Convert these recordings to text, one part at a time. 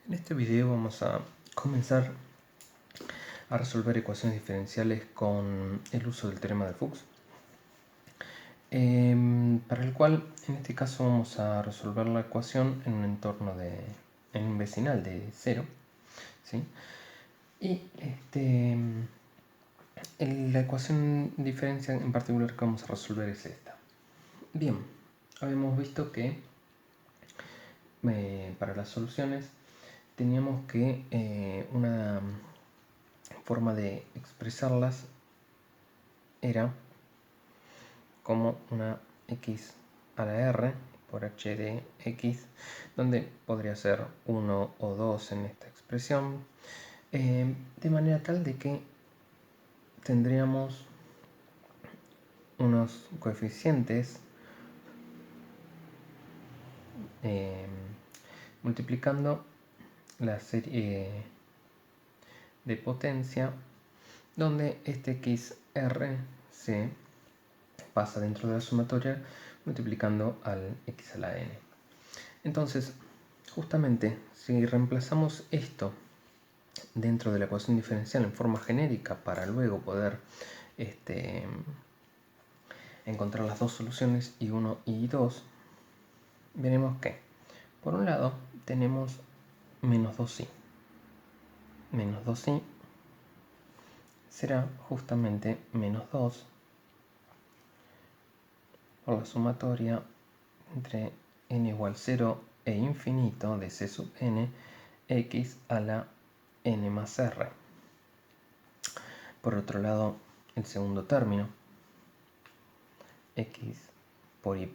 En este video vamos a comenzar a resolver ecuaciones diferenciales con el uso del teorema de Fuchs, para el cual en este caso vamos a resolver la ecuación en un entorno en un vecinal de 0, ¿sí? Y la ecuación diferencial en particular que vamos a resolver es esta. Bien, habíamos visto que para las soluciones teníamos que una forma de expresarlas era como una x a la r por h de x, donde podría ser 1 o 2 en esta expresión, de manera tal de que tendríamos unos coeficientes multiplicando la serie de potencia, donde este xr se pasa dentro de la sumatoria multiplicando al x a la n. Entonces, justamente, si reemplazamos esto dentro de la ecuación diferencial en forma genérica para luego poder encontrar las dos soluciones, I1 y I2, veremos que, por un lado, tenemos menos 2i. Menos 2i será justamente menos 2 por la sumatoria entre n igual 0 e infinito de c sub n x a la n más r. Por otro lado, el segundo término, x por y'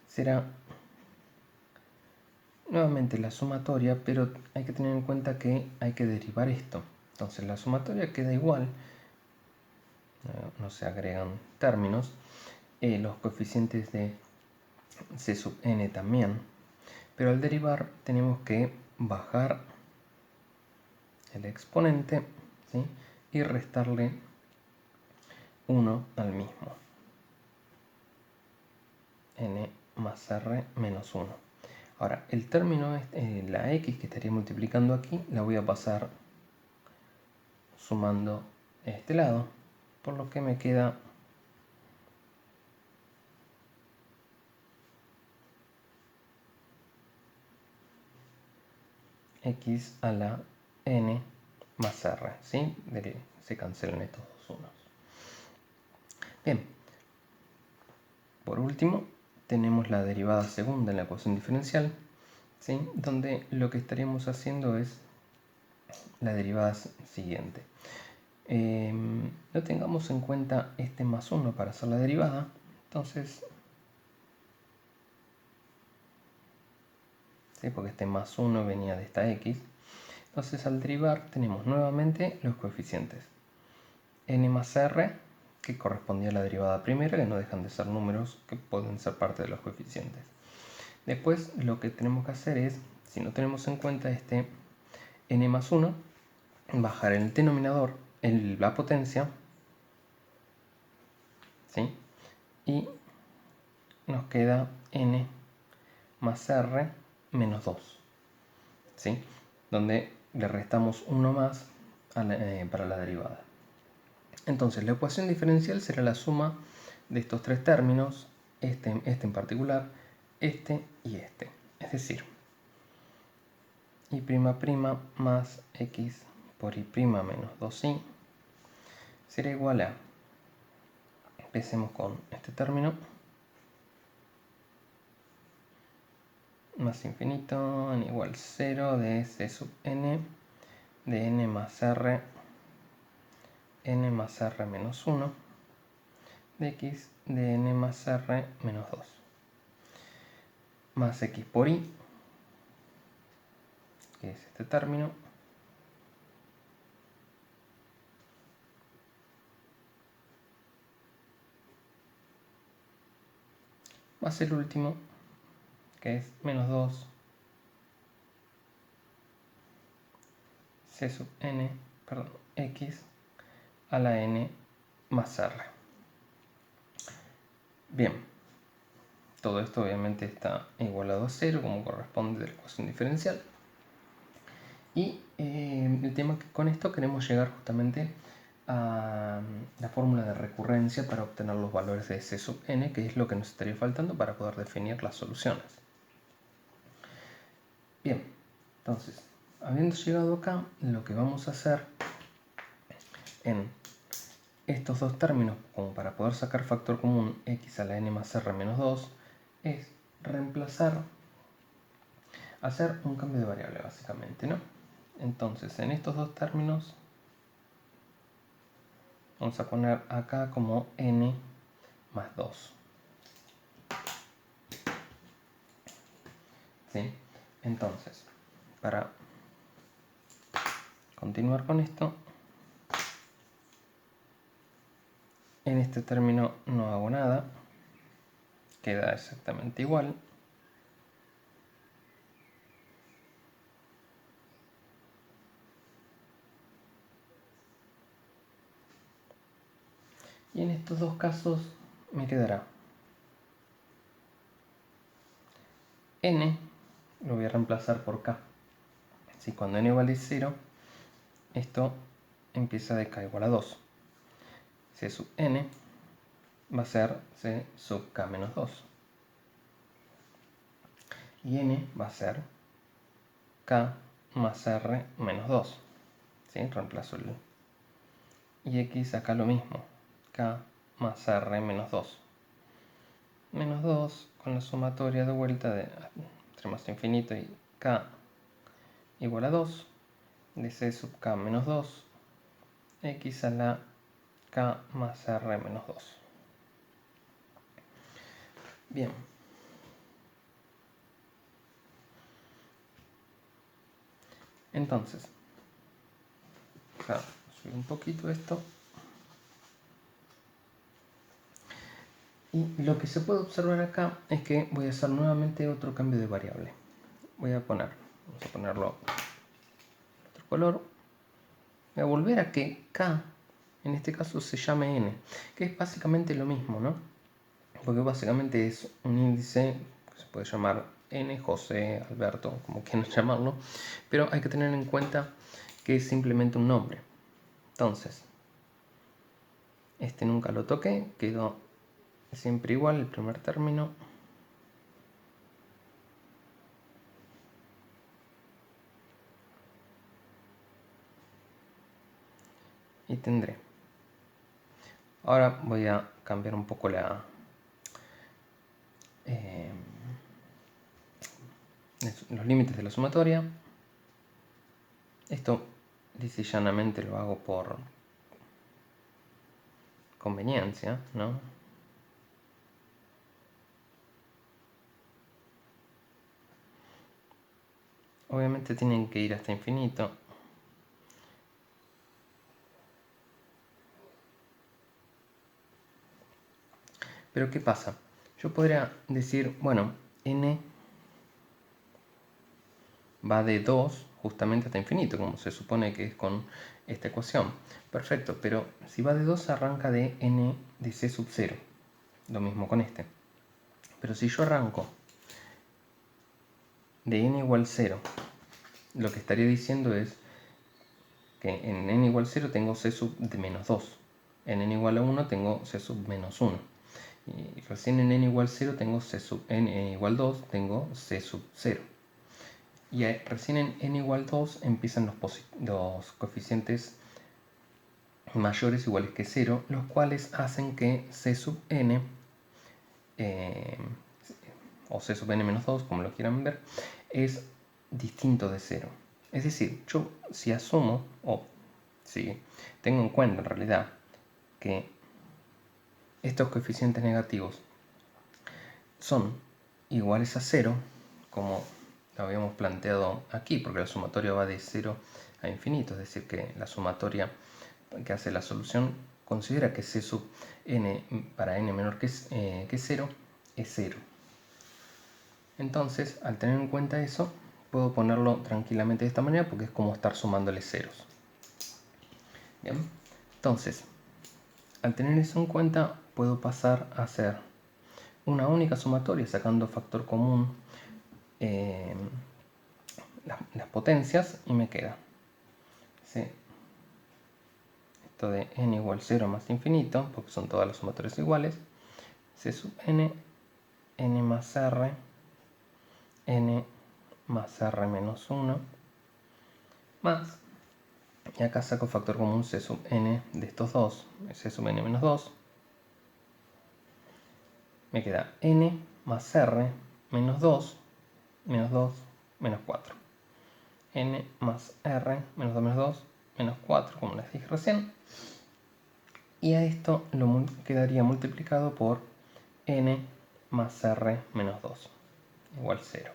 será nuevamente la sumatoria, pero hay que tener en cuenta que hay que derivar esto. Entonces la sumatoria queda igual, no se agregan términos, los coeficientes de c sub n también, pero al derivar tenemos que bajar el exponente, ¿sí? Y restarle 1 al mismo, n más r menos 1. Ahora, el término, la x que estaría multiplicando aquí, la voy a pasar sumando este lado, por lo que me queda x a la n más r, ¿sí? Se cancelan estos dos unos. Bien, por último tenemos la derivada segunda en la ecuación diferencial, ¿sí? Donde lo que estaríamos haciendo es la derivada siguiente. No tengamos en cuenta este más 1 para hacer la derivada, entonces, ¿sí? Porque este más 1 venía de esta x. Entonces al derivar tenemos nuevamente los coeficientes n más r, que correspondía a la derivada primera, que no dejan de ser números que pueden ser parte de los coeficientes. Después lo que tenemos que hacer es, si no tenemos en cuenta este n más 1, bajar en el denominador la potencia, ¿sí? Y nos queda n más r menos 2, ¿sí? Donde le restamos 1 más para la derivada. Entonces la ecuación diferencial será la suma de estos tres términos, este en particular, este y este. Es decir, y' más x por y' menos 2i será igual a, empecemos con este término, más infinito n igual 0 de c sub n de n más r menos 1 de x de n más r menos 2 más x por y, que es este término, más el último, que es menos 2 c sub n, perdón, x a la n más r. Bien, todo esto obviamente está igualado a 0 como corresponde de la ecuación diferencial. Y el tema que con esto queremos llegar justamente a la fórmula de recurrencia para obtener los valores de C sub n, que es lo que nos estaría faltando para poder definir las soluciones. Bien, entonces, habiendo llegado acá, lo que vamos a hacer en estos dos términos, como para poder sacar factor común x a la n más r menos 2, es reemplazar, hacer un cambio de variable básicamente, ¿no? Entonces, en estos dos términos vamos a poner acá como n más 2. ¿Sí? Entonces, para continuar con esto, en este término no hago nada, queda exactamente igual. Y en estos dos casos me quedará n, lo voy a reemplazar por k. Si cuando n vale 0, esto empieza de k igual a 2. C sub n va a ser c sub k menos 2. Y n va a ser k más r menos 2. ¿Sí? Reemplazo el... Y x acá lo mismo, k más r menos 2. Menos 2 con la sumatoria de vuelta de entre más infinito y k igual a 2 de c sub k menos 2 x a la k más r menos 2. Bien. Entonces, subir un poquito esto. Y lo que se puede observar acá es que voy a hacer nuevamente otro cambio de variable. Vamos a ponerlo otro color. Voy a volver a que k, en este caso, se llame n, que es básicamente lo mismo, ¿no? Porque básicamente es un índice que se puede llamar n, José, Alberto, como quieran llamarlo, pero hay que tener en cuenta que es simplemente un nombre. Entonces, este nunca lo toqué, quedó siempre igual el primer término. Y tendré. Ahora voy a cambiar un poco los límites de la sumatoria. Esto lisa y llanamente lo hago por conveniencia, ¿no? Obviamente tienen que ir hasta infinito. Pero ¿qué pasa? Yo podría decir, bueno, n va de 2 justamente hasta infinito, como se supone que es con esta ecuación. Perfecto, pero si va de 2 arranca de n de c sub 0. Lo mismo con este. Pero si yo arranco de n igual 0, lo que estaría diciendo es que en n igual 0 tengo c sub de menos 2. En n igual a 1 tengo c sub menos 1. Y recién en n igual 0 tengo c sub n igual 2, tengo c sub 0. Y recién en n igual 2 empiezan los coeficientes mayores iguales que 0, los cuales hacen que c sub n o c sub n menos 2, como lo quieran ver, es distinto de 0. Es decir, yo si asumo, o si tengo en cuenta en realidad que estos coeficientes negativos son iguales a 0, como lo habíamos planteado aquí, porque la sumatoria va de 0 a infinito, es decir, que la sumatoria que hace la solución considera que c sub n para n menor que 0 es 0. Entonces, al tener en cuenta eso, puedo ponerlo tranquilamente de esta manera porque es como estar sumándole ceros. Bien, entonces, al tener eso en cuenta, puedo pasar a hacer una única sumatoria sacando factor común. Las potencias y me queda, ¿sí?, esto de n igual 0 más infinito, porque son todas las sumatorias iguales, c sub n, n más r, n más r menos 1, más, y acá saco factor común c sub n de estos dos, c sub n menos 2, me queda n más r menos 2, menos 2, menos 4. N más r menos 2 menos 2, menos 4, como les dije recién. Y a esto lo quedaría multiplicado por n más r menos 2, igual 0.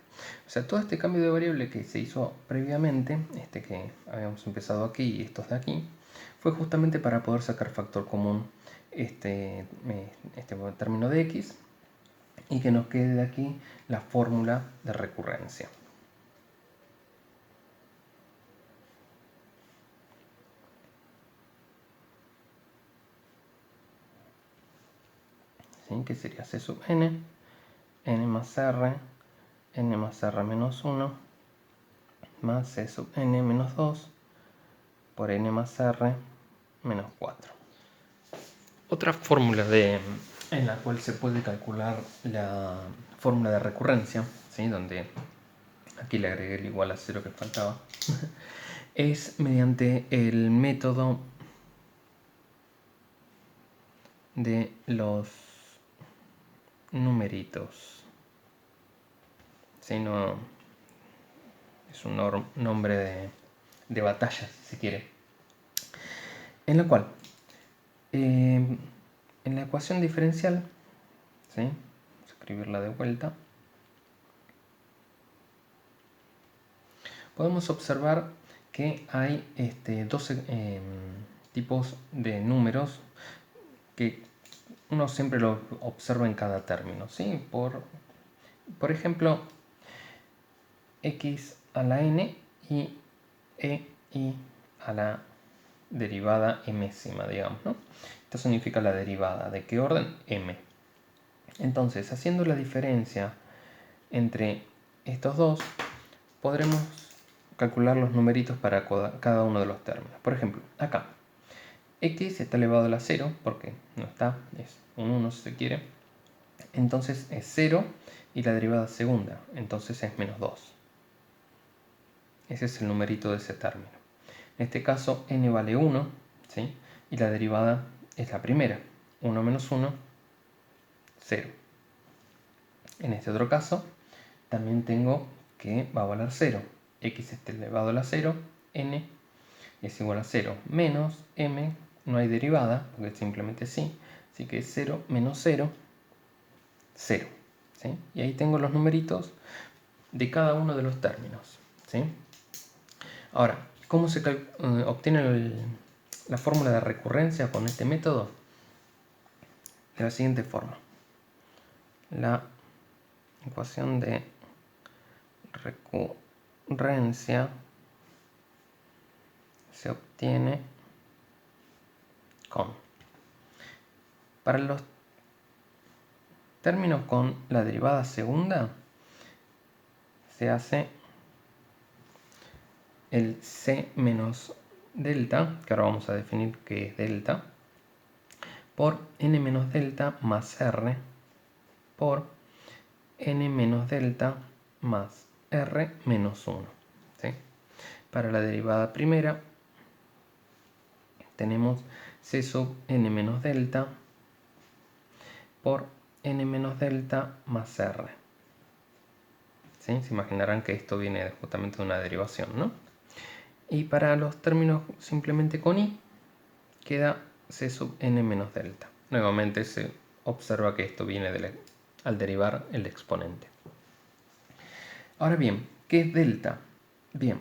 O sea, todo este cambio de variable que se hizo previamente, este que habíamos empezado aquí y estos de aquí, fue justamente para poder sacar factor común este término de x y que nos quede de aquí la fórmula de recurrencia. ¿Sí? Que sería c sub n, n más r menos 1, más c sub n menos 2 por n más r menos 4. Otra fórmula en la cual se puede calcular la fórmula de recurrencia, ¿sí?, donde aquí le agregué el igual a 0 que faltaba, es mediante el método de los numeritos. ¿Sí? No, es un nombre de batalla, si se quiere. En la cual, en la ecuación diferencial, ¿sí?, vamos a escribirla de vuelta, podemos observar que hay 12 tipos de números que uno siempre lo observa en cada término, ¿sí? Por ejemplo, x a la n y i a la derivada mésima, digamos, ¿no? Esto significa la derivada. ¿De qué orden? M. Entonces, haciendo la diferencia entre estos dos, podremos calcular los numeritos para cada uno de los términos. Por ejemplo, acá, x está elevado a la 0, porque no está, es un 1 si se quiere. Entonces es 0 y la derivada segunda, entonces es menos 2. Ese es el numerito de ese término. En este caso n vale 1, ¿sí?, y la derivada es la primera. 1 menos 1, 0. En este otro caso también tengo que va a valer 0. X está elevado a la 0, n es igual a 0 menos m, no hay derivada, porque simplemente sí, así que 0 menos 0, 0. ¿Sí? Y ahí tengo los numeritos de cada uno de los términos. ¿Sí? Ahora, ¿cómo se obtiene la fórmula de recurrencia con este método? De la siguiente forma. La ecuación de recurrencia se obtiene con, para los términos con la derivada segunda, se hace el c menos delta, que ahora vamos a definir qué es delta, por n menos delta más r por n menos delta más r menos 1. ¿Sí? Para la derivada primera tenemos c sub n menos delta por n menos delta más r. ¿Sí? Se imaginarán que esto viene justamente de una derivación, ¿no? Y para los términos simplemente con i, queda c sub n menos delta. Nuevamente se observa que esto viene al derivar el exponente. Ahora bien, ¿qué es delta? Bien,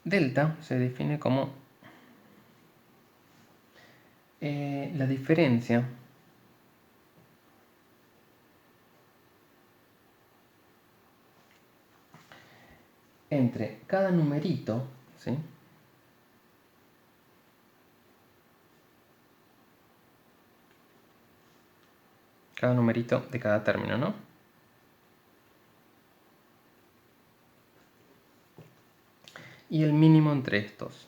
delta se define como la diferencia entre cada numerito, ¿sí?, cada numerito de cada término, ¿no? y el mínimo entre estos.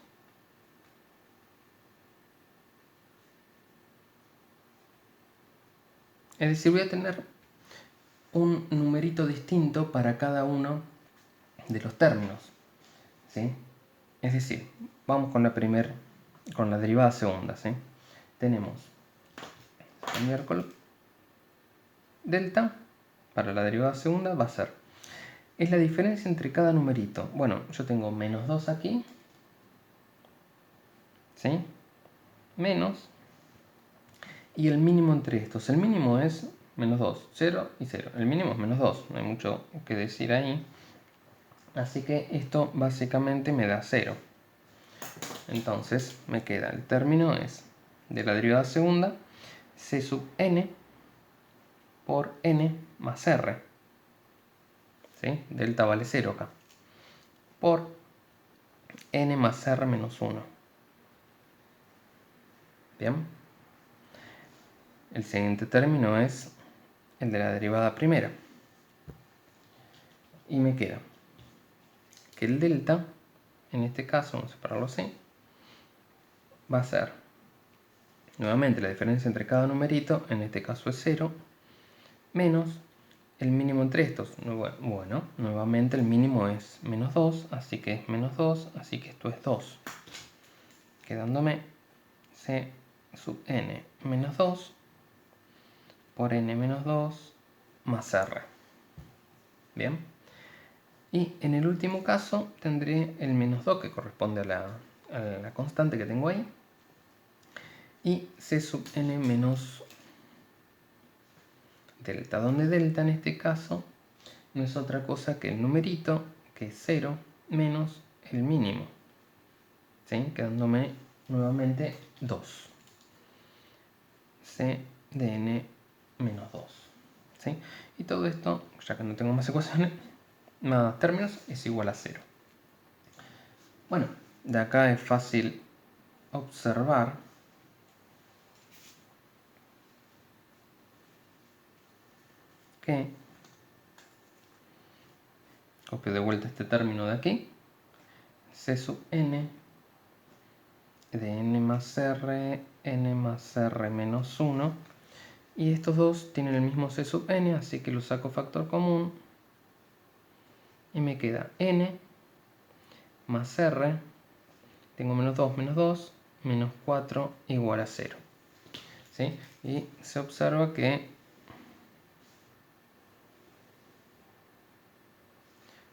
Es decir, voy a tener un numerito distinto para cada uno de los términos, ¿sí? Es decir, vamos con la derivada segunda, ¿sí? Tenemos el miércoles delta para la derivada segunda va a ser, es la diferencia entre cada numerito. Bueno, yo tengo menos 2 aquí, ¿sí? Menos, y el mínimo entre estos. El mínimo es menos 2, 0 y 0. El mínimo es menos 2, no hay mucho que decir ahí. Así que esto básicamente me da 0. Entonces me queda, el término es de la derivada segunda, c sub n por n más r. ¿Sí? Delta vale 0 acá. Por n más r menos 1. Bien. El siguiente término es el de la derivada primera. Y me queda que el delta, en este caso, vamos a separarlo así, va a ser nuevamente la diferencia entre cada numerito, en este caso es 0, menos el mínimo entre estos. Bueno, nuevamente el mínimo es menos 2, así que es menos 2, así que esto es 2. Quedándome c sub n menos 2 por n menos 2 más r. Bien. Y en el último caso tendré el menos 2 que corresponde a la constante que tengo ahí. Y c sub n menos delta, donde delta en este caso no es otra cosa que el numerito, que es 0, menos el mínimo. ¿Sí? Quedándome nuevamente 2. C de n menos 2. ¿Sí? Y todo esto, ya que no tengo más ecuaciones, más términos, es igual a 0. Bueno, de acá es fácil observar que, copio de vuelta este término de aquí, c sub n de n más r menos 1, y estos dos tienen el mismo c sub n, así que lo saco factor común, y me queda n más r, tengo menos 2, menos 4 igual a 0. ¿Sí? Y se observa que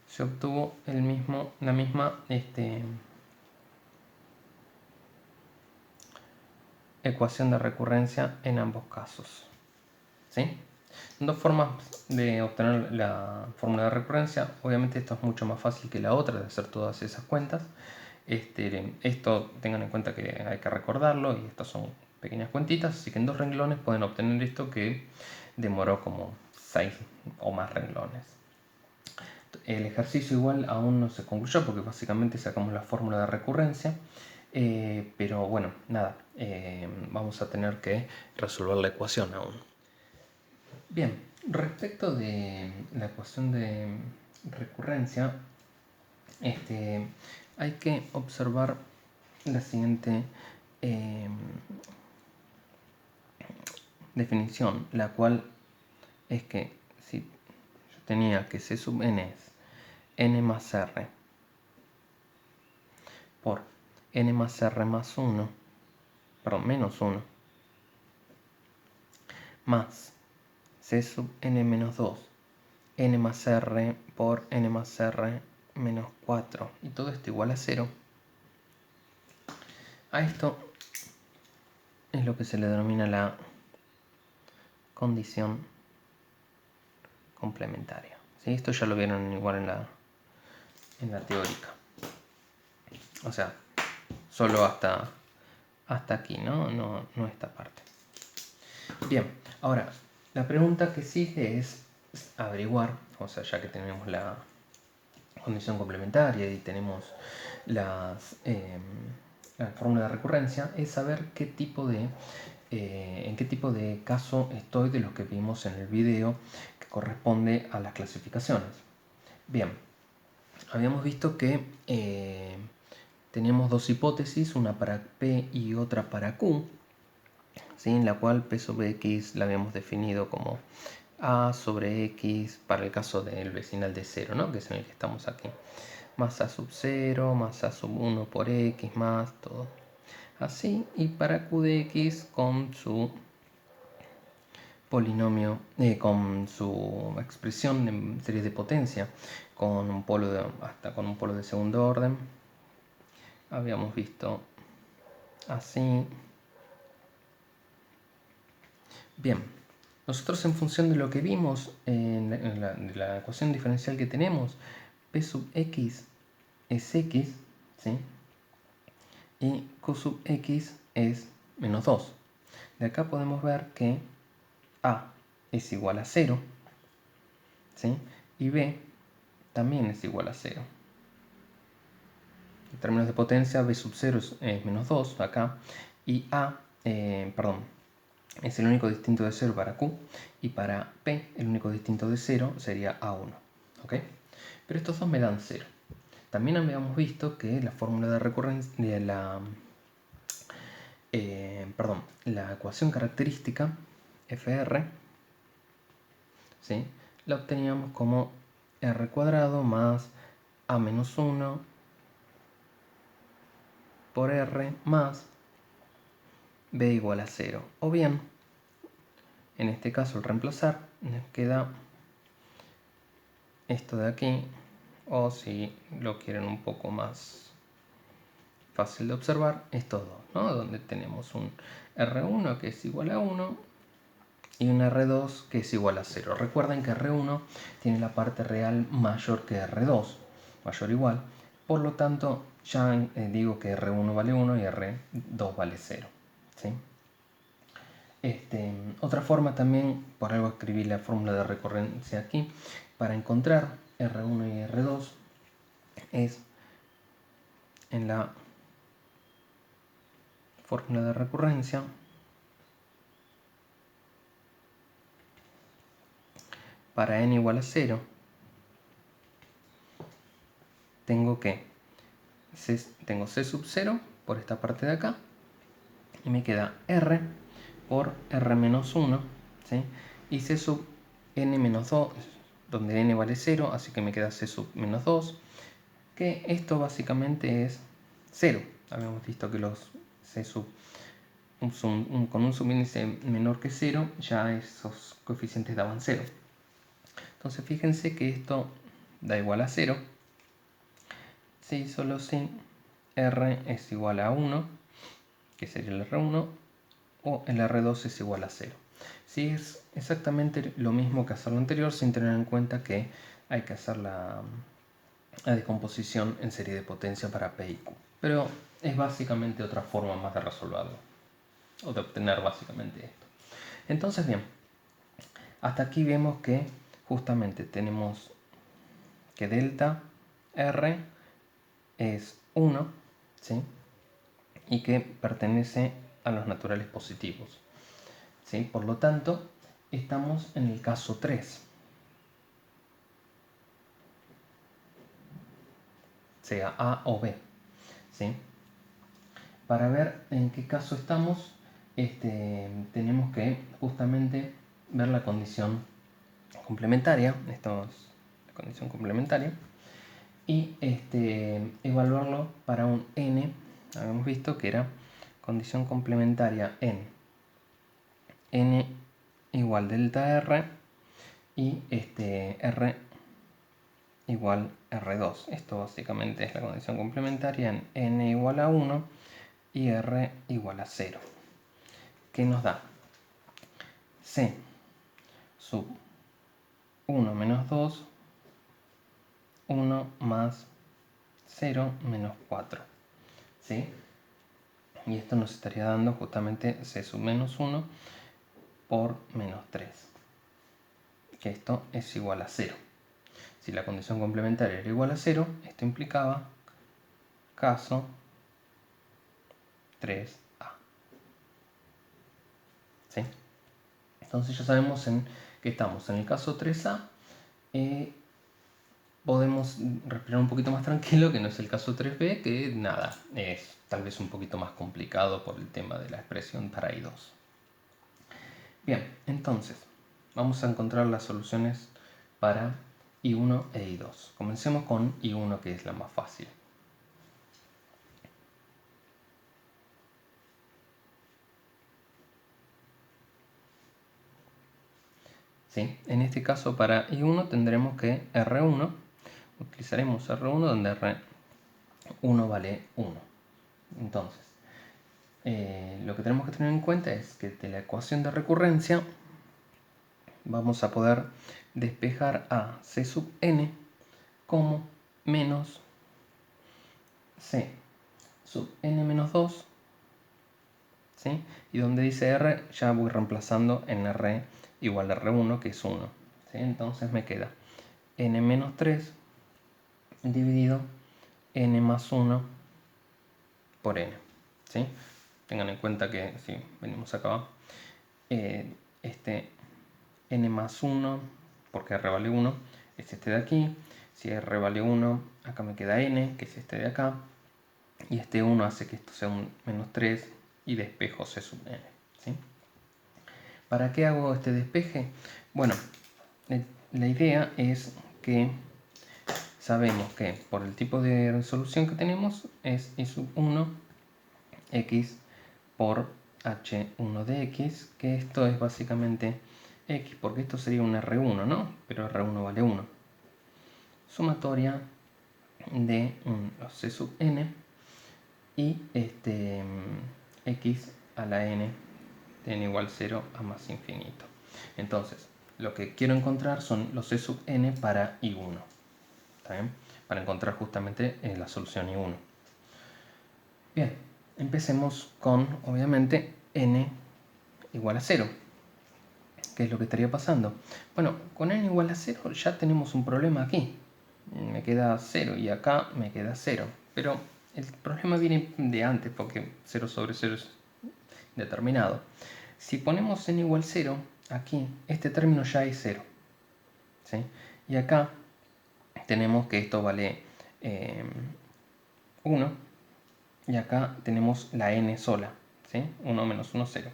se obtuvo la misma ecuación de recurrencia en ambos casos. ¿Sí? Dos formas de obtener la fórmula de recurrencia. Obviamente esto es mucho más fácil que la otra, de hacer todas esas cuentas. Esto tengan en cuenta que hay que recordarlo, y estas son pequeñas cuentitas, así que en 2 renglones pueden obtener esto que demoró como 6 o más renglones. El ejercicio igual aún no se concluyó porque básicamente sacamos la fórmula de recurrencia, pero bueno, nada, vamos a tener que resolver la ecuación aún. Bien, respecto de la ecuación de recurrencia, hay que observar la siguiente definición, la cual es que si yo tenía que c sub n es n más r por n más r más 1, perdón, menos 1, más c sub n menos 2, n más r por n más r menos 4, y todo esto igual a 0, a esto es lo que se le denomina la condición complementaria. ¿Sí? Esto ya lo vieron igual en la teórica. O sea, solo hasta aquí, no esta parte. Bien, ahora, la pregunta que sigue es averiguar, o sea, ya que tenemos la condición complementaria y tenemos la fórmula de recurrencia, es saber en qué tipo de caso estoy de los que vimos en el video que corresponde a las clasificaciones. Bien, habíamos visto que teníamos dos hipótesis, una para P y otra para Q, ¿sí? En la cual P sobre X la habíamos definido como A sobre X para el caso del vecinal de 0, ¿no? Que es en el que estamos aquí. Más A sub 0, más A sub 1 por X, más todo así. Y para Q de X con su polinomio, con su expresión en series de potencia, con un polo hasta con un polo de segundo orden. Habíamos visto así. Bien, nosotros en función de lo que vimos en la ecuación diferencial que tenemos, P sub X es X, ¿sí? Y Q sub X es menos 2. De acá podemos ver que A es igual a 0, ¿sí? Y B también es igual a 0. En términos de potencia, B sub 0 es menos 2 acá, y es el único distinto de 0 para Q, y para P el único distinto de 0 sería A1. ¿Ok? Pero estos dos me dan 0. También habíamos visto que la fórmula de recurrencia, la ecuación característica FR, ¿sí? La obteníamos como R cuadrado más A menos 1 por R más B igual a 0. O bien, en este caso al reemplazar, nos queda esto de aquí, o si lo quieren un poco más fácil de observar, estos dos, ¿no? Donde tenemos un R1 que es igual a 1 y un R2 que es igual a 0. Recuerden que R1 tiene la parte real mayor que R2, mayor o igual. Por lo tanto, ya digo que R1 vale 1 y R2 vale 0. ¿Sí? Otra forma también, por algo escribí la fórmula de recurrencia aquí, para encontrar R1 y R2 es en la fórmula de recurrencia para n igual a 0 tengo C sub 0 por esta parte de acá y me queda R por R menos 1, ¿sí? Y C sub n menos 2, donde n vale 0, así que me queda C sub menos 2, que esto básicamente es 0. Habíamos visto que los C sub con un subíndice menor que 0, ya esos coeficientes daban 0. Entonces fíjense que esto da igual a 0, si solo si R es igual a 1, que sería el R1, o el R2 es igual a 0. Si es exactamente lo mismo que hacer lo anterior, sin tener en cuenta que hay que hacer la descomposición en serie de potencia para P y Q. Pero es básicamente otra forma más de resolverlo, o de obtener básicamente esto. Entonces, bien, hasta aquí vemos que justamente tenemos que delta R es 1, ¿sí? Y que pertenece a los naturales positivos, ¿sí? Por lo tanto, estamos en el caso 3, sea A o B, ¿sí? Para ver en qué caso estamos, tenemos que justamente ver la condición complementaria, esto es la condición complementaria, y evaluarlo para un n. Habíamos visto que era condición complementaria en n igual delta r y r igual R2. Esto básicamente es la condición complementaria en n igual a 1 y r igual a 0. ¿Qué nos da? C sub 1 menos 2, 1 más 0 menos 4. ¿Sí? Y esto nos estaría dando justamente C sub menos 1 por menos 3. Que esto es igual a 0. Si la condición complementaria era igual a 0, esto implicaba caso 3A. ¿Sí? Entonces ya sabemos en que estamos en el caso 3A. podemos respirar un poquito más tranquilo, que no es el caso 3b, que nada, es tal vez un poquito más complicado por el tema de la expresión para I2. Bien, entonces, vamos a encontrar las soluciones para I1 e I2. Comencemos con I1, que es la más fácil. ¿Sí? En este caso para I1 tendremos que R1, utilizaremos R1 donde R1 vale 1. Entonces, lo que tenemos que tener en cuenta es que de la ecuación de recurrencia vamos a poder despejar a C sub n como menos C sub n menos 2, ¿sí? Y donde dice R ya voy reemplazando en R igual a R1, que es 1. ¿Sí? Entonces me queda n menos 3 dividido n más 1 por n. ¿Sí? Tengan en cuenta que si venimos acá, este n más 1, porque r vale 1, es este de aquí. Si r vale 1, acá me queda n, que es este de acá. Y este 1 hace que esto sea un menos 3 y despejo C sub n. ¿Sí? ¿Para qué hago este despeje? Bueno, la idea es que sabemos que por el tipo de resolución que tenemos es I sub 1 x por h1 de x, que esto es básicamente x, porque esto sería un R1, ¿no? Pero R1 vale 1. Sumatoria de los C sub n y x a la n de n igual 0 a más infinito. Entonces, lo que quiero encontrar son los C sub n para I1. ¿Está bien? Para encontrar justamente la solución I1. Bien, empecemos con, obviamente, n igual a 0. ¿Qué es lo que estaría pasando? Bueno, con n igual a 0 ya tenemos un problema aquí. Me queda 0 y acá me queda 0. Pero el problema viene de antes porque 0 sobre 0 es determinado. Si ponemos n igual 0, aquí este término ya es 0. ¿Sí? Y acá tenemos que esto vale 1. Y acá tenemos la n sola. ¿Sí? 1 menos 1, 0.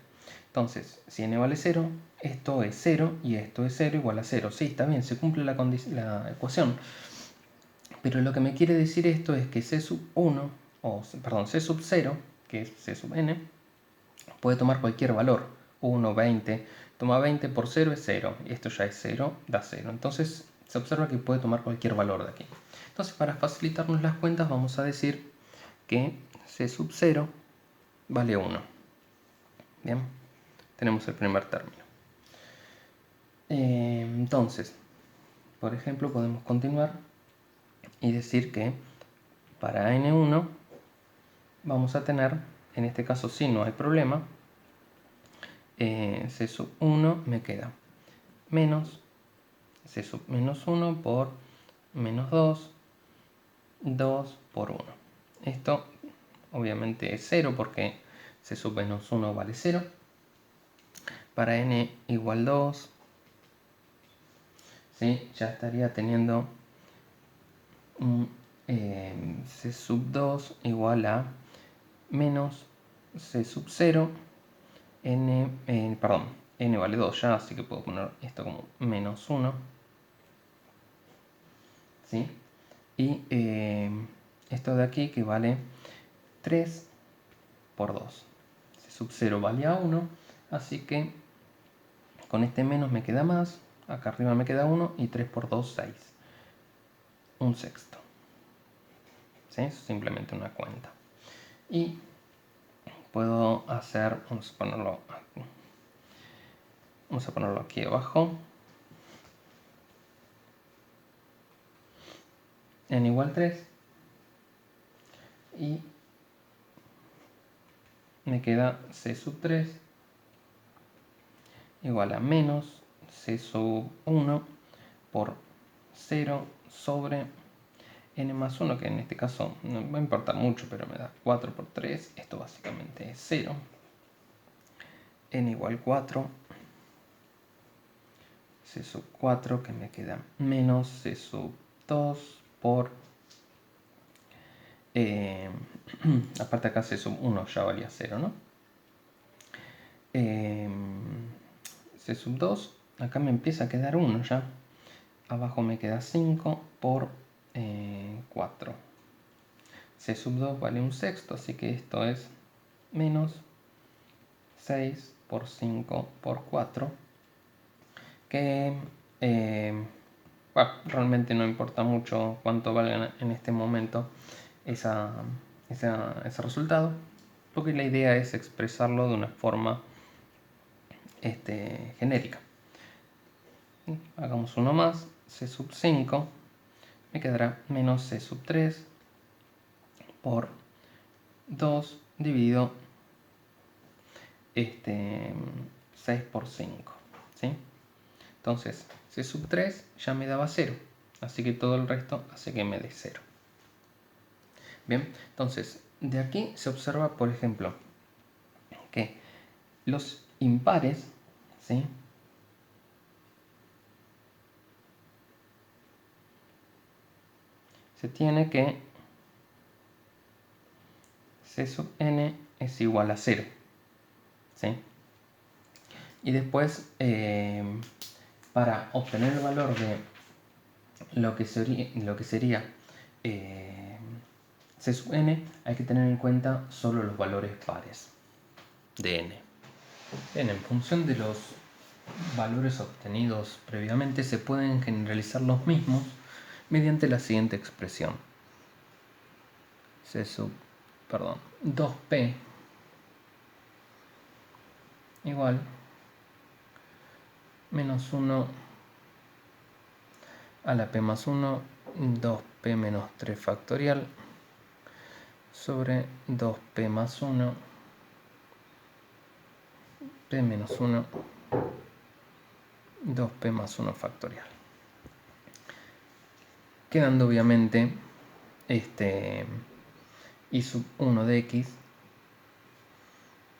Entonces, si n vale 0, esto es 0 y esto es 0 igual a 0. Sí, está bien, se cumple la ecuación. Pero lo que me quiere decir esto es que C sub 1, perdón, C sub 0, que es C sub n, puede tomar cualquier valor. 1, 20. Toma 20 por 0 es 0. Y esto ya es 0, da 0. Entonces, se observa que puede tomar cualquier valor de aquí. Entonces, para facilitarnos las cuentas, vamos a decir que C sub 0 vale 1. Bien, tenemos el primer término. Entonces, por ejemplo, podemos continuar y decir que para n1 vamos a tener, en este caso sí no hay problema, C sub 1 me queda menos C sub menos 1 por menos 2, 2 por 1. Esto obviamente es 0 porque C sub menos 1 vale 0. Para n igual 2, ¿sí? Ya estaría teniendo un C sub 2 igual a menos C sub 0, perdón, n vale 2 ya, así que puedo poner esto como menos 1. ¿Sí? Y esto de aquí que vale 3 por 2. C sub 0 vale a 1, así que con este menos me queda más, acá arriba me queda 1 y 3 por 2, 6. Un sexto. ¿Sí? Es simplemente una cuenta. Y puedo hacer, vamos a ponerlo aquí abajo. N igual 3. Y me queda C sub 3 igual a menos C sub 1 por 0 sobre n más 1, que en este caso no va a importar mucho, pero me da 4 por 3. Esto básicamente es 0. N igual 4. C sub 4, que me queda menos C sub 2 por... aparte acá C sub 1 ya valía 0, ¿no? C sub 2, acá me empieza a quedar 1 ya. Abajo me queda 5 por 4. C sub 2 vale un sexto, así que esto es menos 6 por 5 por 4. Que bueno, realmente no importa mucho cuánto valga en este momento ese resultado, porque la idea es expresarlo de una forma genérica. Hagamos uno más, C sub 5 me quedará menos C sub 3 por 2 dividido 6 por 5, ¿sí? Entonces C sub 3 ya me daba 0, así que todo el resto hace que me dé 0. Bien, entonces de aquí se observa, por ejemplo, que los impares, ¿sí?, se tiene que C sub n es igual a 0, ¿sí? Y después, para obtener el valor de lo que sería C sub n, hay que tener en cuenta solo los valores pares de n. Bien, en función de los valores obtenidos previamente, se pueden generalizar los mismos mediante la siguiente expresión. 2p igual menos 1 a la p más 1, 2p menos 3 factorial sobre 2p más 1, p menos 1, 2p más 1 factorial. Quedando obviamente y sub 1 de x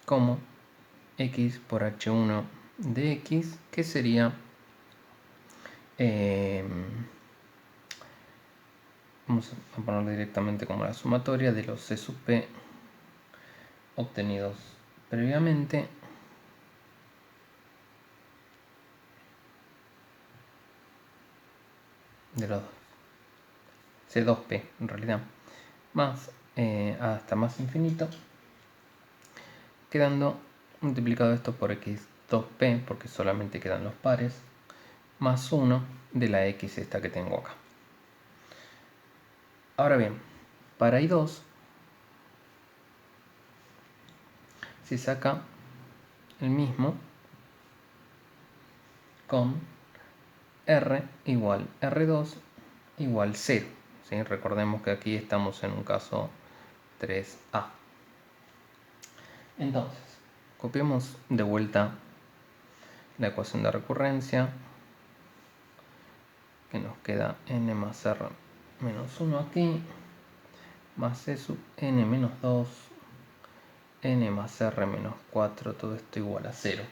como x por h1 de x, que sería vamos a ponerlo directamente como la sumatoria de los c sub p obtenidos previamente de los C2p en realidad, más hasta más infinito, quedando multiplicado esto por x2p, porque solamente quedan los pares, más 1 de la x esta que tengo acá. Ahora bien, para i2 se saca el mismo con r igual r2 igual 0. ¿Sí? Recordemos que aquí estamos en un caso 3a. Entonces, copiemos de vuelta la ecuación de recurrencia, que nos queda n más r menos 1 aquí, más c sub n menos 2, n más r menos 4, todo esto igual a 0.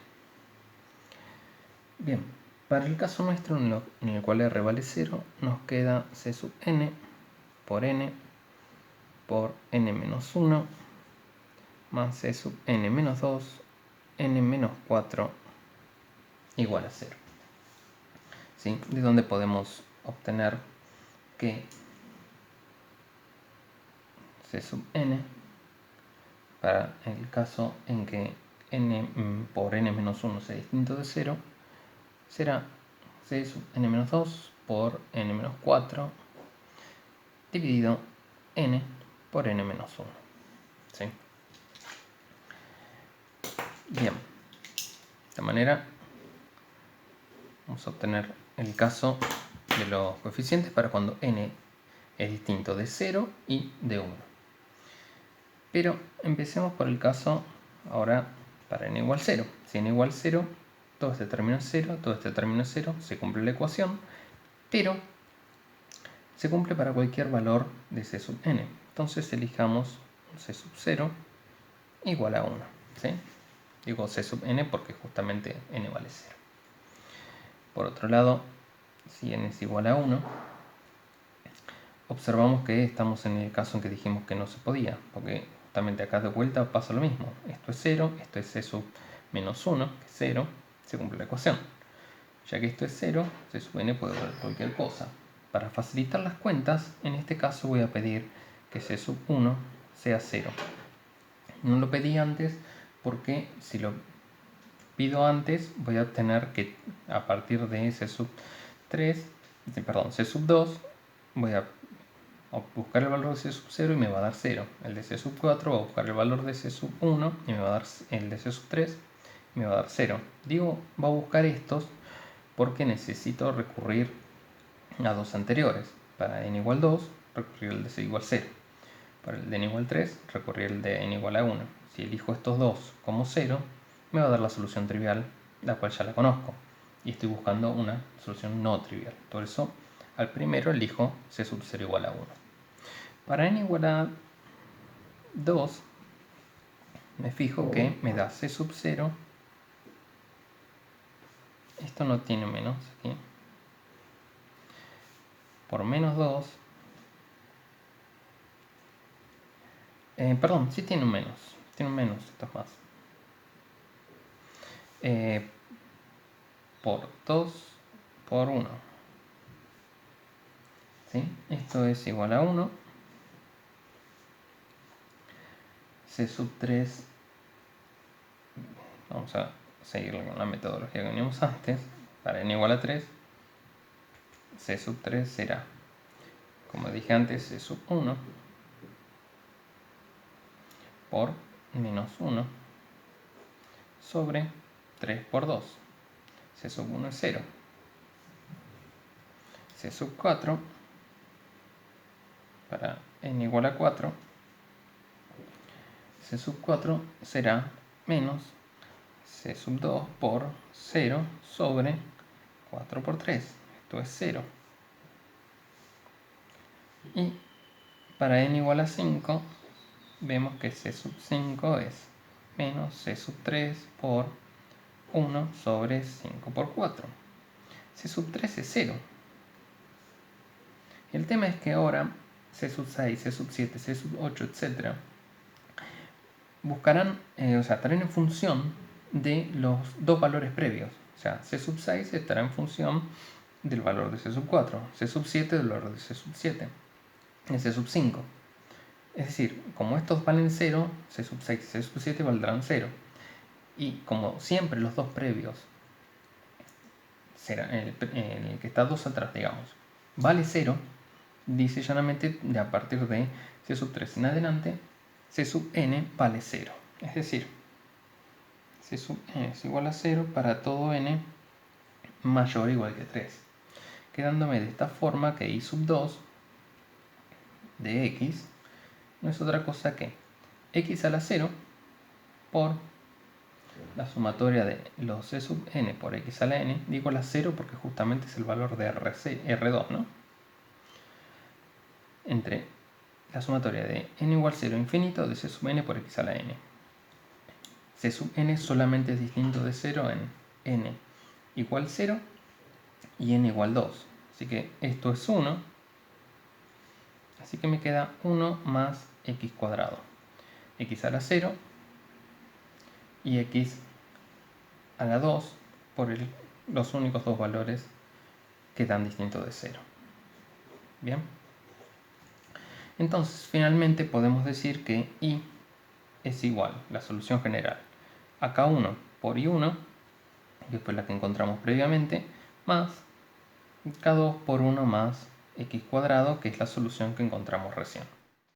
Bien, para el caso nuestro en el cual r vale 0, nos queda c sub n por n menos 1 más c sub n menos 2, n menos 4 igual a 0. ¿Sí? De donde podemos obtener que c sub n, para el caso en que n por n menos 1 sea distinto de 0, será c sub n menos 2 por n menos 4 dividido n por n menos 1. ¿Sí? Bien, de esta manera vamos a obtener el caso de los coeficientes para cuando n es distinto de 0 y de 1. Pero empecemos por el caso ahora para n igual 0. Si n igual 0, todo este término es 0, todo este término es 0, se cumple la ecuación, pero se cumple para cualquier valor de c sub n. Entonces elijamos c sub 0 igual a 1. ¿Sí? Digo c sub n porque justamente n vale 0. Por otro lado, si n es igual a 1, observamos que estamos en el caso en que dijimos que no se podía, porque justamente acá de vuelta pasa lo mismo. Esto es 0, esto es c sub menos 1, que es 0, se cumple la ecuación. Ya que esto es 0, c sub n puede valer cualquier cosa. Para facilitar las cuentas, en este caso voy a pedir que c sub 1 sea 0. No lo pedí antes porque si lo pido antes voy a tener que, a partir de c sub 3, perdón, c sub 2, voy a buscar el valor de c sub 0 y me va a dar 0. El de c sub 4 va a buscar el valor de c sub 1 y me va a dar el de c sub 3 y me va a dar 0. Digo, va a buscar estos porque necesito recurrir a dos anteriores. Para n igual 2, recurrir al de c igual 0. Para el de n igual 3, recurrir al de n igual a 1. Si elijo estos dos como 0, me va a dar la solución trivial, la cual ya la conozco. Y estoy buscando una solución no trivial. Por eso, al primero elijo c sub 0 igual a 1. Para n igual a 2, me fijo que me da c sub 0. Esto no tiene menos aquí. Por menos 2. Perdón, sí tiene un menos. Tiene un menos, esto es más. Por 2 por 1. ¿Sí? Esto es igual a 1. C sub 3. Vamos a seguir con la metodología que teníamos antes. Para n igual a 3, c sub 3 será, como dije antes, c sub 1 por menos 1 sobre 3 por 2. C sub 1 es 0. C sub 4 para n igual a 4. C sub 4 será menos c sub 2 por 0 sobre 4 por 3. Esto es 0. Y para n igual a 5, vemos que c sub 5 es menos c sub 3 por 1 sobre 5 por 4. C sub 3 es 0. El tema es que ahora c sub 6, c sub 7, c sub 8, etc. buscarán, estarán en función de los dos valores previos. O sea, c sub 6 estará en función del valor de c sub 4, c sub 7 del valor de c sub 7, y c sub 5. Es decir, como estos valen 0, c sub 6 y c sub 7 valdrán 0. Y como siempre los dos previos, será el que está 2 atrás, digamos, vale 0, dice llanamente de a partir de c sub 3 en adelante, c sub n vale 0. Es decir, c sub n es igual a 0 para todo n mayor o igual que 3. Quedándome de esta forma que i sub 2 de x no es otra cosa que x a la 0 por la sumatoria de los c sub n por x a la n. Digo la 0 porque justamente es el valor de R2, ¿no? Entre la sumatoria de n igual 0 infinito de c sub n por x a la n. C sub n solamente es distinto de 0 en n igual 0 y n igual 2. Así que esto es 1. Así que me queda 1 más x cuadrado. X a la 0 y x a la 2 por los únicos dos valores que dan distinto de 0. Bien. Entonces, finalmente podemos decir que i es igual, la solución general, a k1 por i1, que fue la que encontramos previamente, más k2 por 1 más x cuadrado, que es la solución que encontramos recién.